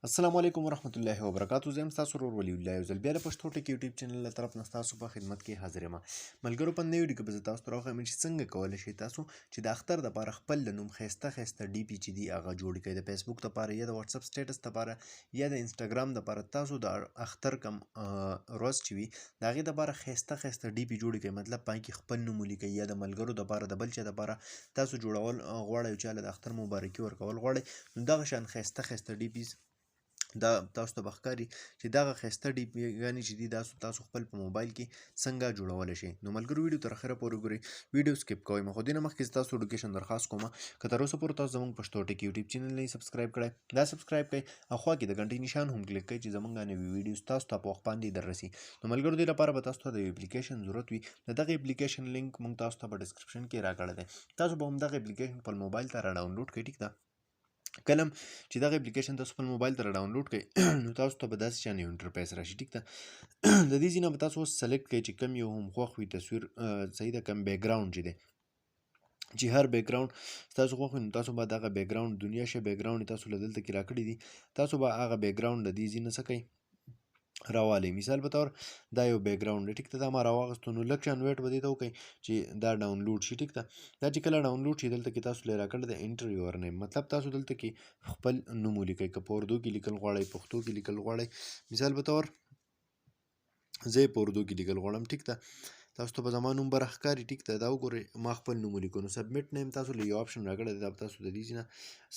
السلام علیکم ورحمت الله وبرکاتو. زه یم ستاسو ورور ولی الله یو ځل بیا د پښتو ټک یوټیوب چینل له طرف نه ستاسو په خدمت کې حاضر یم. ملګرو په نوې ویډیو کې به زه تاسو ته راوښیم چې څنګه کولی شئ تاسو چې د اختر دپاره خپل د نوم ښایسته ډي پي چې دي هغه جوړ کړئ، د فیسبوک دپاره یا د واتساپ سټیټس دپاره یا د انسټاګرام دپاره. تاسو د اختر کم ورځ چې وي د هغې دپاره ښایسته ډي پي جوړې کړئ، مطلب په هغې کې خپل نوم ولیکئ یا د ملګرو دپاره د بل چا دپاره تاسو جوړول غواړئ، یو چا له د اختر مبارکي ورکول غواړئ، نو دغه شان ښایسته ډي پیز دا تاسو ته به ښکاري چې دغه ښایسته ډي پیګانې چې دي تاسو خپل په موبایل کې څنګه جوړولی شئ. نو ملګرو ویډیو تر اخره پورې وګورئ، ویډیو سکیپ کوئ مه، خو دې نه مخکې زه تاسو ایډوکیشن درخواست کوم که تر اوسه پورې تاسو زموږ پښتو ټک یوټیوب چینل نه سبسکرایب کړی دا سبسکرایب کړئ او خوا کې د غنټۍ نشان هم کلیک کړئ چې زموږ نوي ویډیوز تاسو ته په وخت باندې در رسي. نو ملګرو دې لپاره به تاسو ته د یو اپلیکیشن ضرورت وي، د دغه اپلیکیشن لینک موږ تاسو ته په ډسکرپشن کې راکړی دی. تاسو به همدغه اپلیکیشن خپل موبایل ته را ډاونلوډ کړئ. ټیک ده، کله چې دغه اپلیکیشن تاسو خپل موبایل ته را ډاونلوډ کړئ نو تاسو ته به داسې شان یو انټرفیس راشي. ټیک ده، د دې ځای نه به تاسو اوس سلیکټ کړئ چې کوم یو هم خوښ وي تصویر، صحیح ده، کوم بیک ګراوند چې دی، چې هر بیک ګراوند ستاسو خوښ وي نو تاسو به دغه بیک ګراوند دنیا شه بیک ګراوند تاسو له دلته کې راکړي دي، تاسو به هغه بیک ګراوند د دې ځای نه څه کوئ راوالی. مثال په تور دا یو بیک ګراوند دی، ټیک ده، دا ما راواغستو نو لږ شان ویټ به دې ته وکړئ چې دا ډاونلوډ شي. ټیک ده، دا چې کله ډاونلوډ شي دلته کې تاسو له راکړی د انټر یور نیم، مطلب تاسو دلته کې خپل نوم ولیکئ، که په اردو کې لیکل غواړئ پښتو کې لیکل غواړئ. مثال په تور زه یې په اردو کې لیکل غواړم. ټیک ده، تاسو ته به زما نوم به راښکاري. ټیک ده، دا وګورئ ما خپل نوم ولیکو نو سبمیټ نیم تاسو له یو اپشن راکړی دی، دا به تاسو د دې ځای نه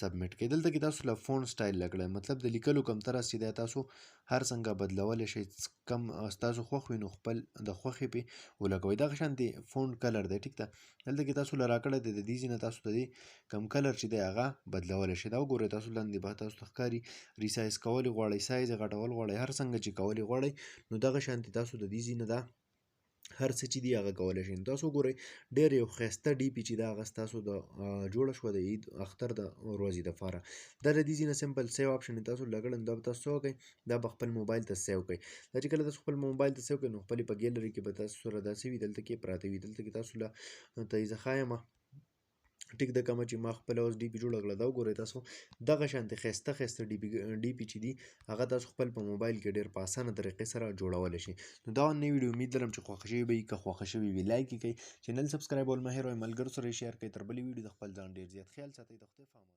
سبمیټ کړئ. دلته کې تاسو له فونټ سټایل راکړی، مطلب د لیکلو کوم طرز چې دی تاسو هر څنګه بدلولی شئ، کم ستاسو خوښ وي نو خپل د خوښې پې ولګوئ. دغه شانتې فونټ کلر دی، ټیک ده، دلته کې تاسو له راکړی دی، د دې ځای نه تاسو د دې کوم کلر چې دی هغه بدلولی شئ. دا وګورئ تاسو لاندې به تاسو ته ښکاري ریسایز کولی غواړئ، سایز یې غټول غواړئ، هر څنګه چې کولی غواړئ نو دغه شانتې تاسو د دې ځای نه دا هر څه چې دي هغه کولی شئ. نو تاسو وګورئ ډېر یو ښایسته ډي پي چې ده هغه ستاسو د جوړه شوه د عید اختر د ورځې دپاره. دا د دې ځای نه سمپل سیو اپشن یې تاسو لګړی نو دا به تاسو څه وکړئ، دا به خپل موبایل ته سیو کړئ. دا چې کله تاسو خپل موبایل ته سیو کړئ نو خپلې په ګیلري کې به تاسو سره دا څه وي دلته کې پراته وي، دلته کې تاسو ته یې زه ښایمه. ټیک ده، کومه چې ما خپله اوس ډي پي جوړه کړه دا وګورئ تاسو دغه شانتې ښایسته ډي پي چې دي هغه تاسو خپل په موبایل کې ډېر په اسانه طریقې سره جوړولی شئ. نو دا نوې ویډیو امید لرم چې خوښه شوې به وي، که خوښه شوې وي لایک یې کړئ، چینل سبسکرایبول مه هېروئ، ملګرو سره یې شیر کړئ. تر بلې ویډیو د خپل ځان ډېر زیات خیال ساتئ. د خدای په امان.